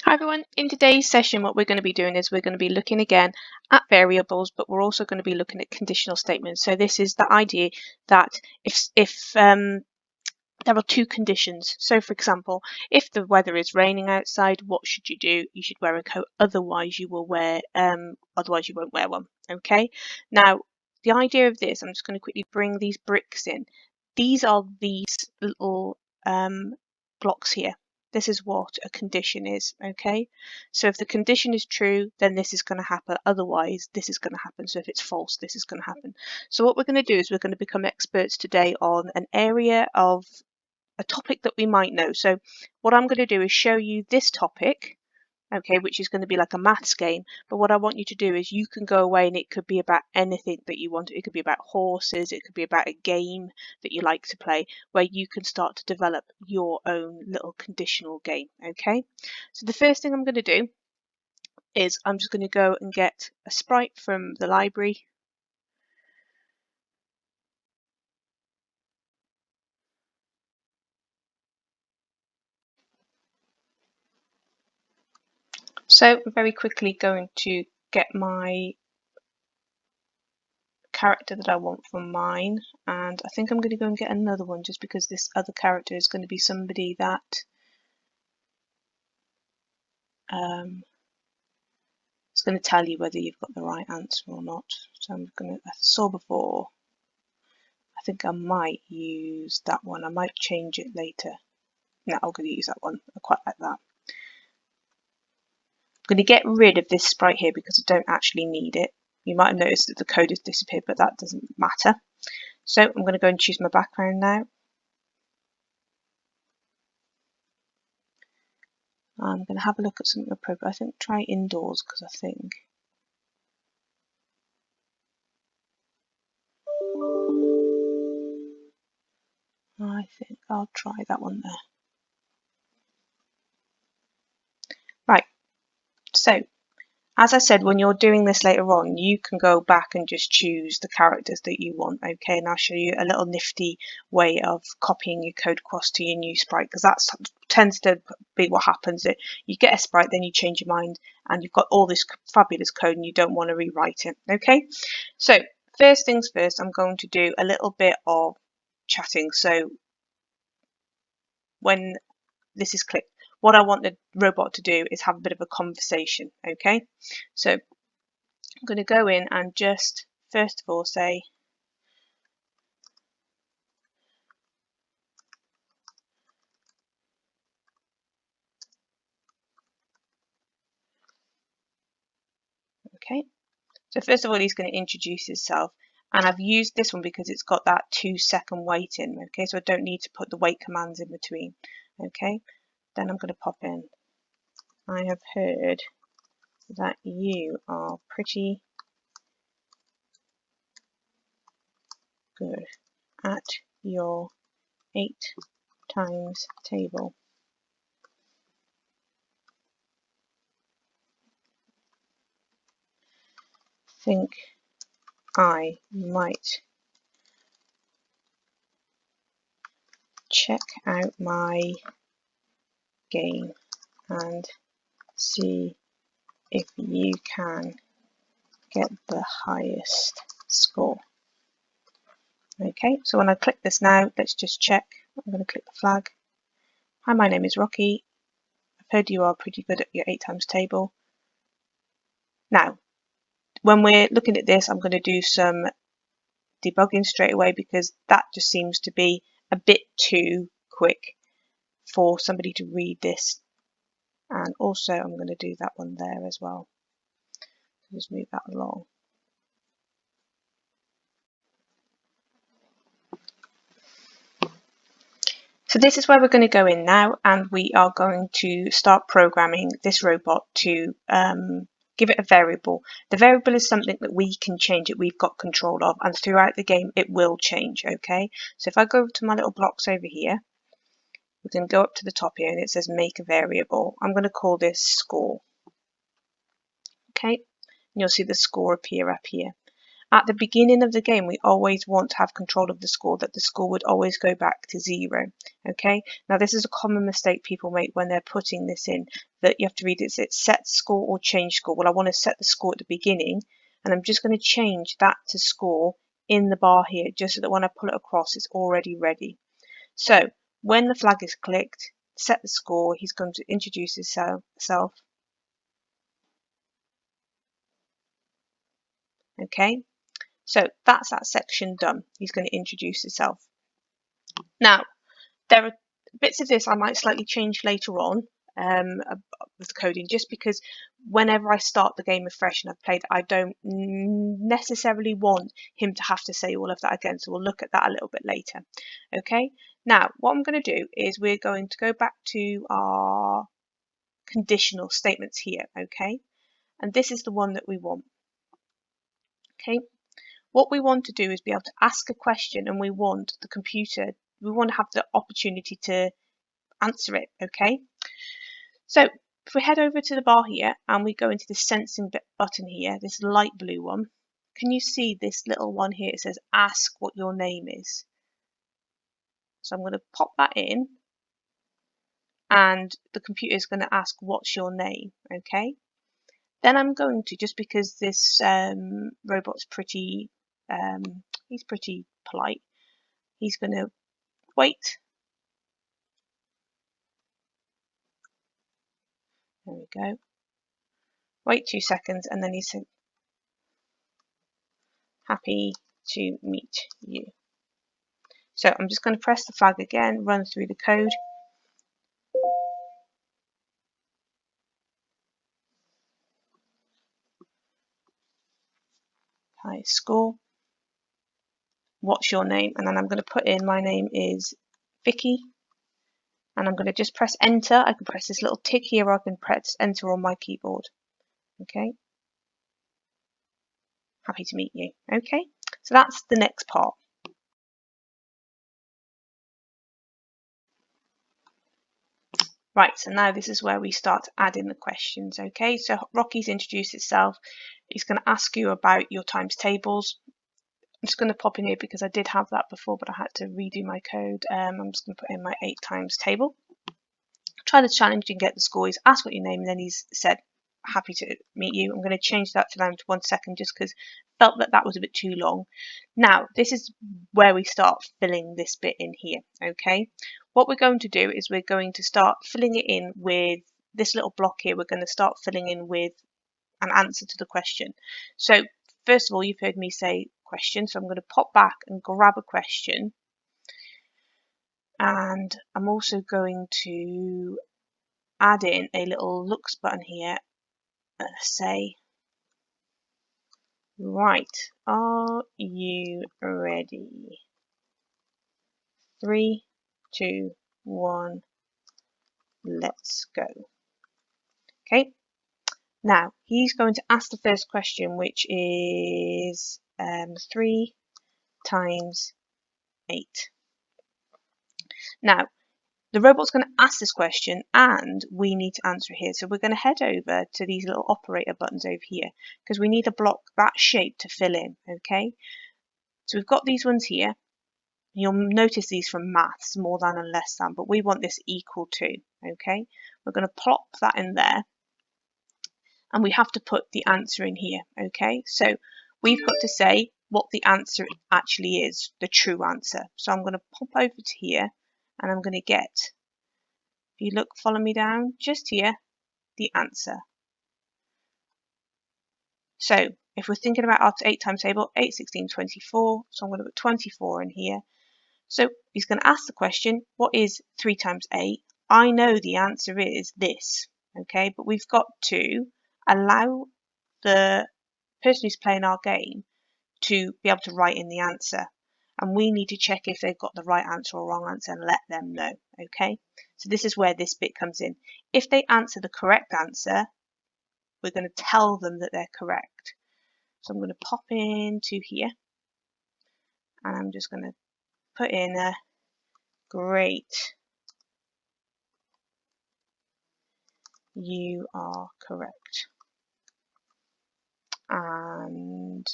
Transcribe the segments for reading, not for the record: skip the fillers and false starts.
Hi everyone, in today's session what we're going to be doing is we're going to be looking again at variables, but we're also going to be looking at conditional statements. So this is the idea that if there are two conditions. So for example, if the weather is raining outside, what should you do? You should wear a coat, otherwise you will wear otherwise you won't wear one. Okay, now the idea of this, I'm just going to quickly bring these bricks in. These are these little blocks here. This is what a condition is, okay? So if the condition is true, then this is going to happen. Otherwise, this is going to happen. So if it's false, this is going to happen. So what we're going to do is we're going to become experts today on an area of a topic that we might know. So what I'm going to do is show you this topic, okay, which is going to be like a maths game. But what I want you to do is you can go away and it could be about anything that you want. It could be about horses. It could be about a game that you like to play where you can start to develop your own little conditional game, okay? So the first thing I'm going to do is I'm just going to go and get a sprite from the library. So I'm very quickly going to get my character that I want from mine, and I think I'm going to go and get another one just because this other character is going to be somebody that it's going to tell you whether you've got the right answer or not. So I'm going to, I saw before, I think I might use that one. I might change it later. No, I'm going to use that one. I quite like that. I'm going to get rid of this sprite here because I don't actually need it. You might have noticed that the code has disappeared, but that doesn't matter. So I'm going to go and choose my background now. I'm going to have a look at something appropriate. I think try indoors because I think I'll try that one there. Right, so as I said, when you're doing this later on, you can go back and just choose the characters that you want, okay? And I'll show you a little nifty way of copying your code across to your new sprite, because that tends to be what happens. You get a sprite, then you change your mind, and you've got all this fabulous code and you don't want to rewrite it, okay? So first things first, I'm going to do a little bit of chatting. So when this is clicked, what I want the robot to do is have a bit of a conversation, okay? So I'm going to go in and just first of all say okay. So first of all he's going to introduce himself, and I've used this one because it's got that 2-second waiting, okay, so I don't need to put the wait commands in between, okay. Then I'm going to pop in, I have heard that you are pretty good at your 8 times table. Think I might check out my game and see if you can get the highest score. Okay, so when I click this now, let's just check. I'm going to click the flag. Hi, my name is Rocky. I've heard you are pretty good at your 8 times table. Now, when we're looking at this, I'm going to do some debugging straight away because that just seems to be a bit too quick for somebody to read this. And also I'm going to do that one there as well. Just move that along. So this is where we're going to go in now, and we are going to start programming this robot to give it a variable. The variable is something that we can change, it we've got control of, and throughout the game it will change, okay? So if I go to my little blocks over here, we can go up to the top here and it says make a variable. I'm going to call this score. Okay, and you'll see the score appear up here. At the beginning of the game, we always want to have control of the score, that the score would always go back to 0. Okay, now this is a common mistake people make when they're putting this in, that you have to read it. It's set score or change score. Well, I want to set the score at the beginning, and I'm just going to change that to score in the bar here, just so that when I pull it across, it's already ready. So when the flag is clicked, set the score, he's going to introduce himself. Okay, so that's that section done. He's going to introduce himself. Now, there are bits of this I might slightly change later on with the coding, just because whenever I start the game afresh and I've played, I don't necessarily want him to have to say all of that again. So we'll look at that a little bit later. Okay, now what I'm going to do is we're going to go back to our conditional statements here. Okay, and this is the one that we want. Okay, what we want to do is be able to ask a question, and we want the computer, we want to have the opportunity to answer it. Okay, so if we head over to the bar here and we go into the sensing button here, this light blue one, can you see this little one here? It says ask what your name is. So I'm going to pop that in, and the computer is going to ask what's your name. Okay, then I'm going to, just because this robot's pretty he's pretty polite, he's going to wait. There we go. Wait 2 seconds, and then he said, happy to meet you. So I'm just going to press the flag again, run through the code. High score. What's your name? And then I'm going to put in, my name is Vicky. And I'm going to just press enter. I can press this little tick here, or I can press enter on my keyboard. Okay. Happy to meet you. Okay. So that's the next part. Right, so now this is where we start adding the questions. Okay, so Rocky's introduced itself. He's going to ask you about your times tables. I'm just going to pop in here because I did have that before, but I had to redo my code. I'm just going to put in my 8 times table. Try the challenge and get the score. He's asked what your name, and then he's said, happy to meet you. I'm going to change that to down to 1 second, just because I felt that that was a bit too long. Now, this is where we start filling this bit in here. Okay, what we're going to do is we're going to start filling it in with this little block here. We're going to start filling in with an answer to the question. So first of all, you've heard me say question, so I'm going to pop back and grab a question, and I'm also going to add in a little looks button here, say, right, are you ready? 3, 2, 1, let's go. Okay, now he's going to ask the first question, which is 3 times 8. Now, the robot's going to ask this question, and we need to answer it here. So we're going to head over to these little operator buttons over here, because we need to block that shape to fill in. Okay, so we've got these ones here. You'll notice these from maths, more than and less than, but we want this equal to. Okay, we're going to plop that in there, and we have to put the answer in here. Okay, so we've got to say what the answer actually is, the true answer. So I'm going to pop over to here, and I'm going to get, if you look, follow me down, just here, the answer. So if we're thinking about our 8 times table, 8, 16, 24, so I'm going to put 24 in here. So he's going to ask the question, what is 3 times 8? I know the answer is this, okay, but we've got to allow the person who's playing our game to be able to write in the answer. And we need to check if they've got the right answer or wrong answer and let them know, okay? So this is where this bit comes in. If they answer the correct answer, we're going to tell them that they're correct. So I'm going to pop into here, and I'm just going to put in a great, you are correct. And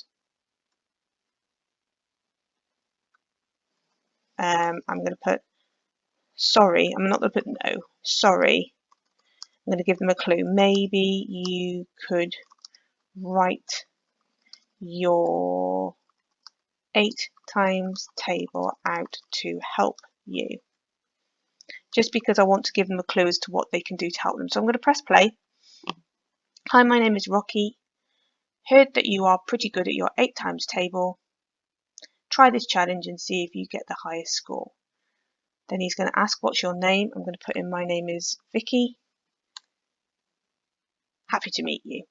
I'm going to put sorry. I'm not going to put no. Sorry. I'm going to give them a clue. Maybe you could write your 8 times table out to help you. Just because I want to give them a clue as to what they can do to help them. So I'm going to press play. Hi, my name is Rocky. Heard that you are pretty good at your 8 times table. Try this challenge and see if you get the highest score. Then he's going to ask, what's your name? I'm going to put in, my name is Vicky. Happy to meet you.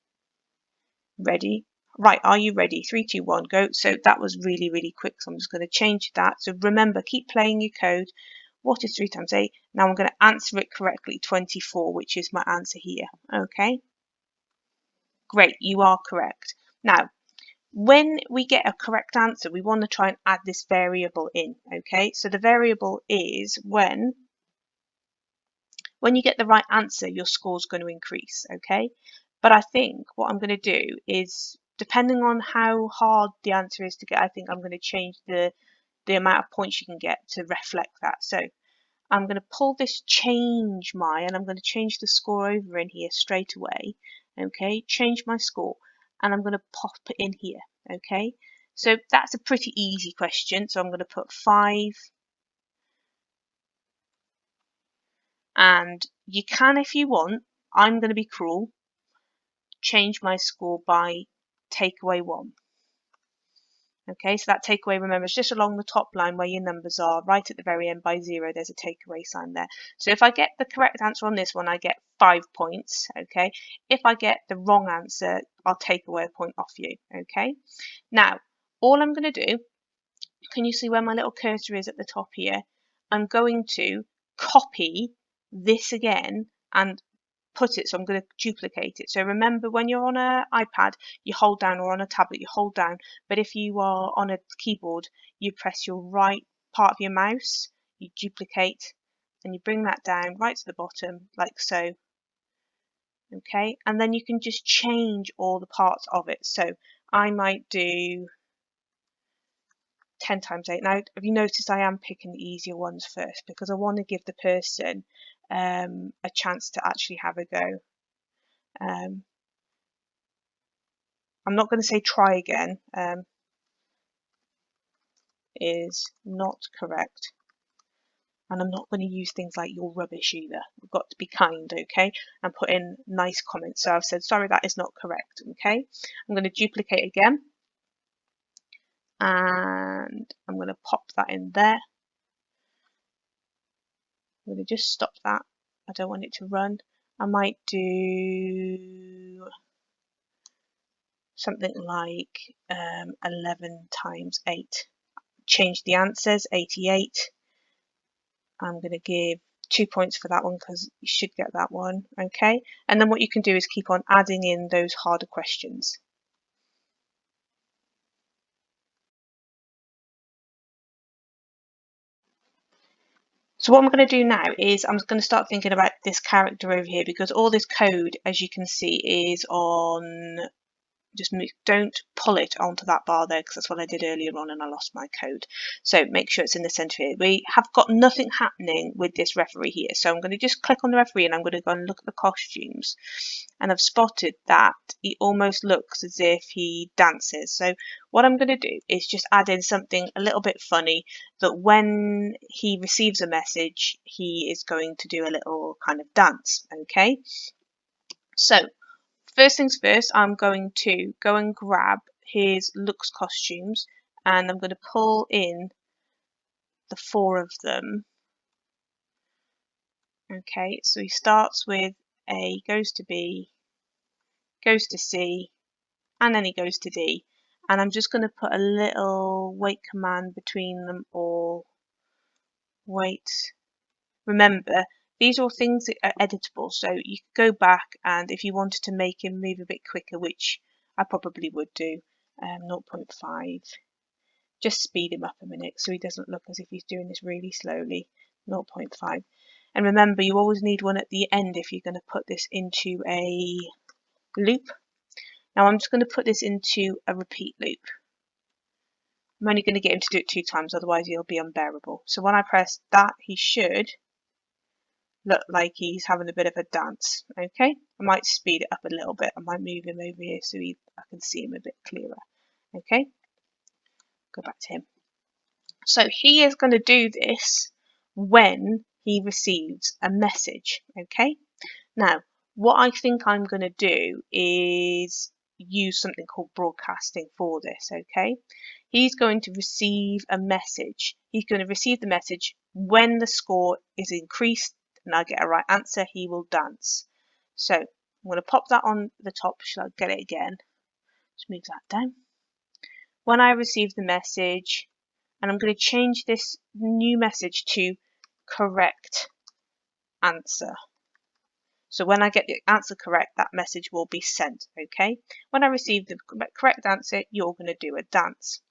Ready? Right, are you ready? 3, 2, 1, go. So that was really, really quick. So I'm just going to change that. So remember, keep playing your code. What is 3 times 8? Now I'm going to answer it correctly, 24, which is my answer here. Okay. Great, you are correct. Now, when we get a correct answer, we want to try and add this variable in. Okay, so the variable is when you get the right answer, your score is going to increase. Okay, but I think what I'm going to do is, depending on how hard the answer is to get, I think I'm going to change the amount of points you can get to reflect that. So I'm going to pull this change my, and I'm going to change the score over in here straight away. Okay, change my score, and I'm going to pop it in here. Okay, so that's a pretty easy question. So I'm going to put 5, and you can, if you want, I'm going to be cruel, change my score by take away 1. Okay, so that takeaway, remember, is just along the top line where your numbers are, right at the very end by 0, there's a takeaway sign there. So if I get the correct answer on this one, I get 5 points. Okay, if I get the wrong answer, I'll take away a point off you. Okay, now all I'm going to do, can you see where my little cursor is at the top here? I'm going to copy this again and put it, so I'm going to duplicate it. So remember, when you're on an iPad, you hold down, or on a tablet, you hold down. But if you are on a keyboard, you press your right part of your mouse, you duplicate, and you bring that down right to the bottom, like so. Okay, and then you can just change all the parts of it. So I might do 10 times 8. Now, have you noticed I am picking the easier ones first, because I want to give the person a chance to actually have a go. I'm not going to say try again, is not correct. And I'm not going to use things like you're rubbish either. I've got to be kind, okay? And put in nice comments. So I've said, sorry, that is not correct, okay? I'm going to duplicate again. And I'm going to pop that in there. I'm going to just stop that. I don't want it to run. I might do something like 11 times 8. Change the answers, 88. I'm going to give 2 points for that one, because you should get that one. Okay, and then what you can do is keep on adding in those harder questions. So what I'm going to do now is I'm going to start thinking about this character over here, because all this code, as you can see, is on, just don't pull it onto that bar there, because that's what I did earlier on and I lost my code. So make sure it's in the center here. We have got nothing happening with this referee here, so I'm going to just click on the referee and I'm going to go and look at the costumes, and I've spotted that he almost looks as if he dances. So what I'm going to do is just add in something a little bit funny, that when he receives a message, he is going to do a little kind of dance. Okay, so first things first, I'm going to go and grab his looks costumes, and I'm going to pull in the 4 of them. Okay, so he starts with A, goes to B, goes to C, and then he goes to D. And I'm just going to put a little wait command between them all. Wait. Remember, these are all things that are editable, so you could go back, and if you wanted to make him move a bit quicker, which I probably would do, 0.5, just speed him up a minute so he doesn't look as if he's doing this really slowly. 0.5. And remember, you always need one at the end if you're going to put this into a loop. Now I'm just going to put this into a repeat loop. I'm only going to get him to do it 2 times, otherwise he'll be unbearable. So when I press that, he should look like he's having a bit of a dance. Okay, I might speed it up a little bit. I might move him over here so I can see him a bit clearer. Okay, go back to him. So he is going to do this when he receives a message. Okay, now what I think I'm going to do is use something called broadcasting for this. Okay, he's going to receive a message. He's going to receive the message when the score is increased and I get a right answer, he will dance. So I'm going to pop that on the top. Shall I get it again? Just move that down. When I receive the message, and I'm going to change this new message to correct answer. So when I get the answer correct, that message will be sent. Okay. When I receive the correct answer, you're going to do a dance.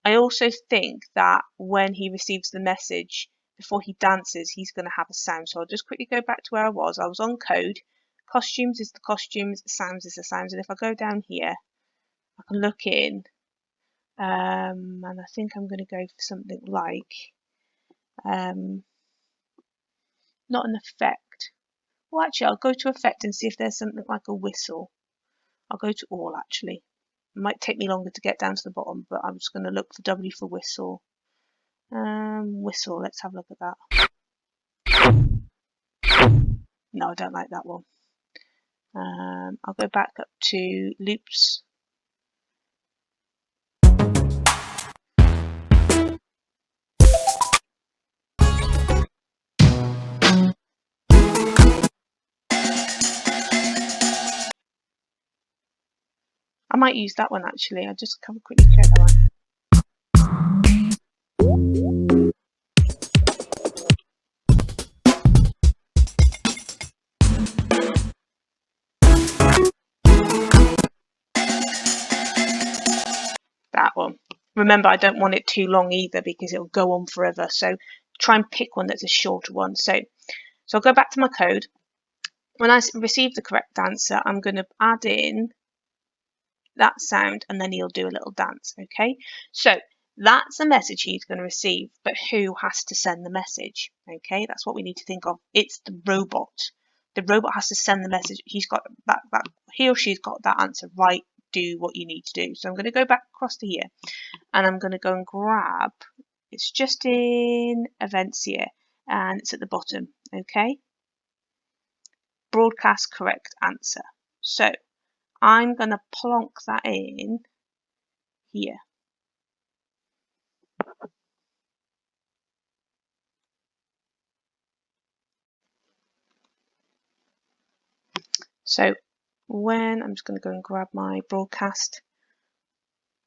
I also think that when he receives the message, before he dances, he's going to have a sound. So I'll just quickly go back to where I was. I was on code. Costumes is the costumes, sounds is the sounds. And if I go down here, I can look in. And I think I'm going to go for something like, not an effect. Well, actually, I'll go to effect and see if there's something like a whistle. I'll go to all, actually. It might take me longer to get down to the bottom, but I'm just going to look for W for whistle. Whistle, let's have a look at that. No, I don't like that one. I'll go back up to loops. I might use that one actually. I'll just quickly check that one. That one. Remember, I don't want it too long either because it'll go on forever. So try and pick one that's a shorter one. So I'll go back to my code. When I receive the correct answer, I'm going to add in that sound and then he'll do a little dance. Okay, so that's a message he's going to receive, but who has to send the message? Okay, that's what we need to think of. It's the robot. The robot has to send the message. He's got that he or she's got that answer right. Do what you need to do. So I'm going to go back across to here and I'm going to go and grab, it's just in events here and it's at the bottom. Okay, broadcast correct answer. So I'm going to plonk that in here. So when, I'm just going to go and grab my broadcast.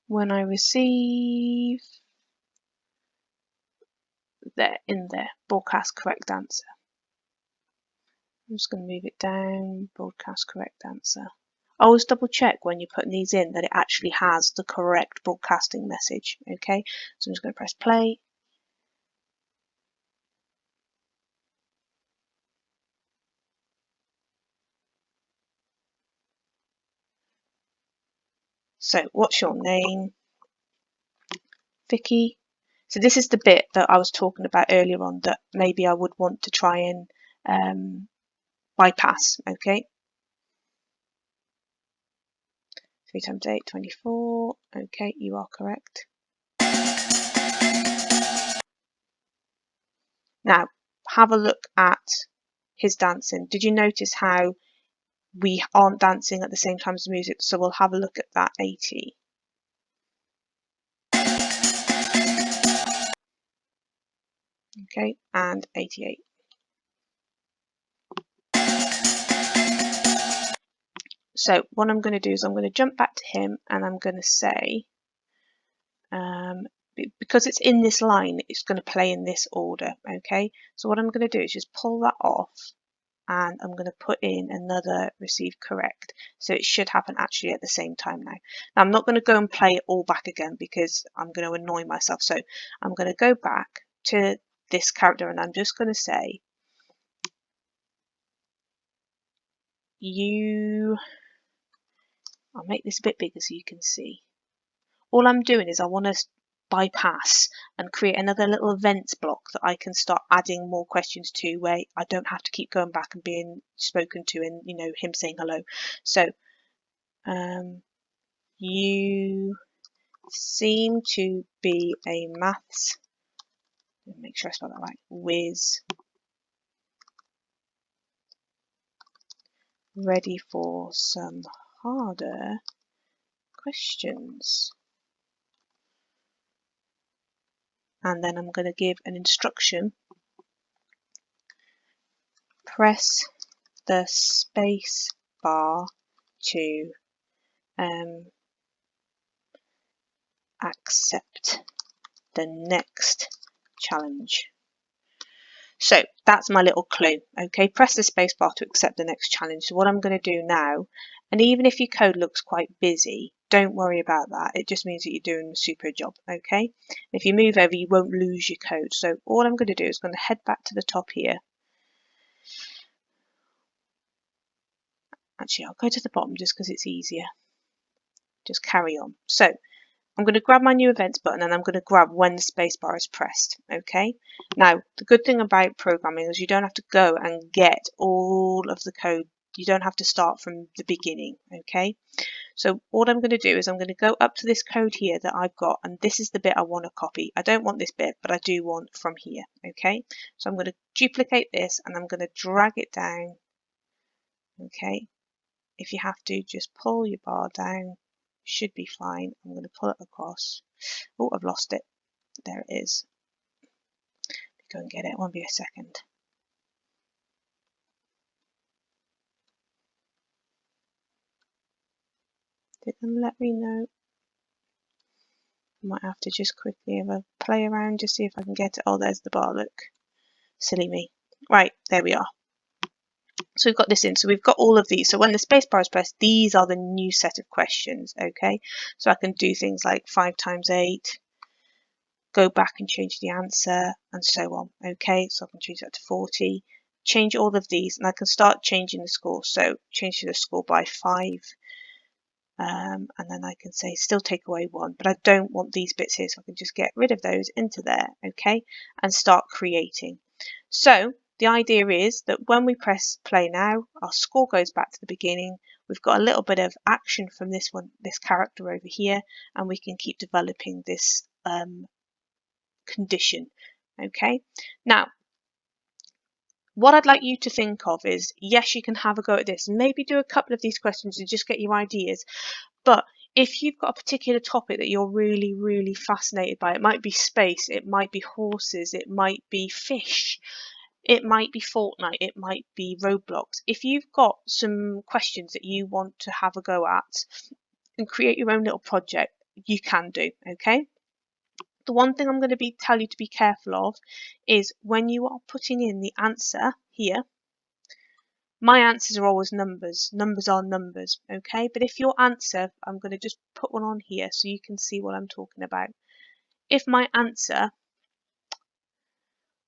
When I receive, there, in there, broadcast correct answer. I'm just going to move it down, broadcast correct answer. Always double check when you're putting these in that it actually has the correct broadcasting message. Okay, so I'm just going to press play. So what's your name? Vicky. So this is the bit that I was talking about earlier on that maybe I would want to try and bypass. Okay, 3 times 8, 24. Okay, you are correct. Now have a look at his dancing. Did you notice how we aren't dancing at the same time as the music? So we'll have a look at that 80. Okay, and 88. So what I'm going to do is I'm going to jump back to him and I'm going to say, because it's in this line, it's going to play in this order. Okay, so what I'm going to do is just pull that off and I'm going to put in another receive correct. So it should happen actually at the same time now. Now I'm not going to go and play it all back again because I'm going to annoy myself. So I'm going to go back to this character and I'm just going to say, I'll make this a bit bigger so you can see. All I'm doing is I want to bypass and create another little events block that I can start adding more questions to, where I don't have to keep going back and being spoken to and, you know, him saying hello. So you seem to be a maths, make sure I spell that right, whiz, ready for some harder questions. And then I'm going to give an instruction. Press the space bar to accept the next challenge. So that's my little clue. Okay, press the space bar to accept the next challenge. So what I'm going to do now, and even if your code looks quite busy, don't worry about that. It just means that you're doing a super job. Okay, if you move over, you won't lose your code. So all I'm going to do is going to head back to the top here. Actually, I'll go to the bottom just because it's easier. Just carry on. So I'm going to grab my new events button and I'm going to grab when the spacebar is pressed. Okay. Now, the good thing about programming is you don't have to go and get all of the code. You don't have to start from the beginning. Okay. So what I'm going to do is I'm going to go up to this code here that I've got, and this is the bit I want to copy. I don't want this bit, but I do want from here. Okay. So I'm going to duplicate this and I'm going to drag it down. Okay. If you have to, just pull your bar down. Should be fine. I'm going to pull it across. Oh, I've lost it. There it is. Go and get it. It won't be a second. Did them let me know? I might have to just quickly have a play around to see if I can get it. Oh, there's the bar. Look. Silly me. Right, there we are. So we've got this in. So we've got all of these. So when the spacebar is pressed, these are the new set of questions. Okay. So I can do things like 5 times 8. Go back and change the answer and so on. Okay, so I can change that to 40, change all of these, and I can start changing the score. So change the score by 5, and then I can say still take away 1, but I don't want these bits here, so I can just get rid of those into there. Okay, and start creating. So the idea is that when we press play now, our score goes back to the beginning. We've got a little bit of action from this one, this character over here, and we can keep developing this condition. Okay, now what I'd like you to think of is, yes, you can have a go at this and maybe do a couple of these questions and just get your ideas, but if you've got a particular topic that you're really fascinated by, it might be space, it might be horses, it might be fish, it might be Fortnite, it might be Roblox. If you've got some questions that you want to have a go at and create your own little project, you can do. Okay, the one thing I'm going to tell you to be careful of is when you are putting in the answer here, my answers are always numbers. Numbers are numbers, okay? But if your answer, I'm going to just put one on here so you can see what I'm talking about. If my answer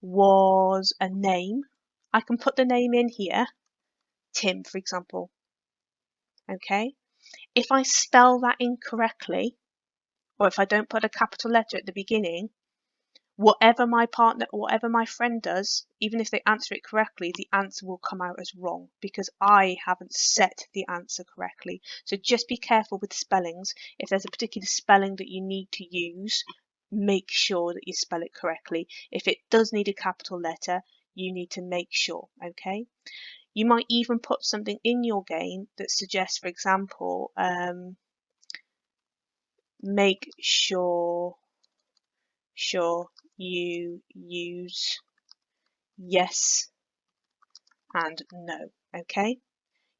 was a name, I can put the name in here, Tim, for example, okay? If I spell that incorrectly, or if I don't put a capital letter at the beginning, whatever my partner or whatever my friend does, even if they answer it correctly, the answer will come out as wrong because I haven't set the answer correctly. So just be careful with spellings. If there's a particular spelling that you need to use, make sure that you spell it correctly. If it does need a capital letter, you need to make sure, okay? You might even put something in your game that suggests, for example, make sure you use yes and no. Okay,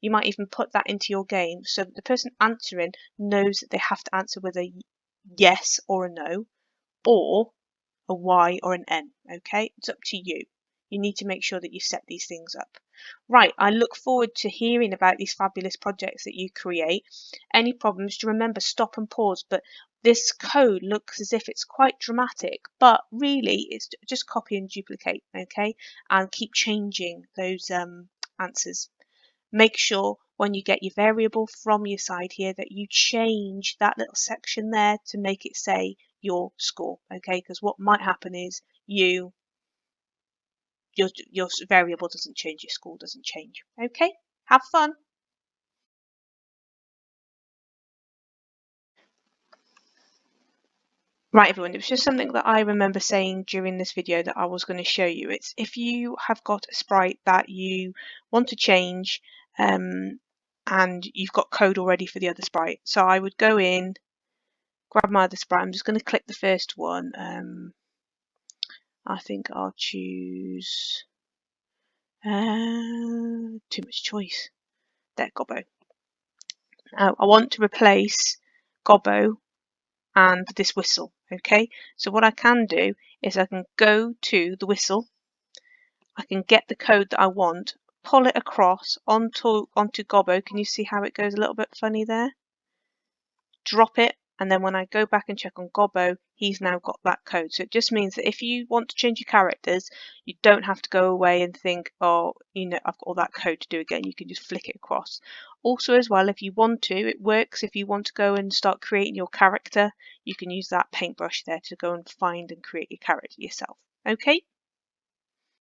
you might even put that into your game so that the person answering knows that they have to answer with a yes or a no, or a Y or an N. Okay, it's up to you. You need to make sure that you set these things up. Right, I look forward to hearing about these fabulous projects that you create. Any problems, to remember, stop and pause. But this code looks as if it's quite dramatic, but really it's just copy and duplicate, okay? And keep changing those answers. Make sure when you get your variable from your side here that you change that little section there to make it say your score, okay? Because what might happen is your variable doesn't change, your score doesn't change. Okay, have fun. Right, everyone, it was just something that I remember saying during this video that I was going to show you. It's if you have got a sprite that you want to change and you've got code already for the other sprite. So I would go in, grab my other sprite. I'm just going to click the first one. I think I'll choose too much choice. There, Gobbo. Now I want to replace Gobbo and this whistle. Okay, so what I can do is I can go to the whistle, I can get the code that I want, pull it across onto Gobbo. Can you see how it goes a little bit funny there? Drop it, and then when I go back and check on Gobbo, he's now got that code. So it just means that if you want to change your characters, you don't have to go away and think, oh, you know, I've got all that code to do again. You can just flick it across. Also, as well, if you want to, it works if you want to go and start creating your character. You can use that paintbrush there to go and find and create your character yourself. Okay.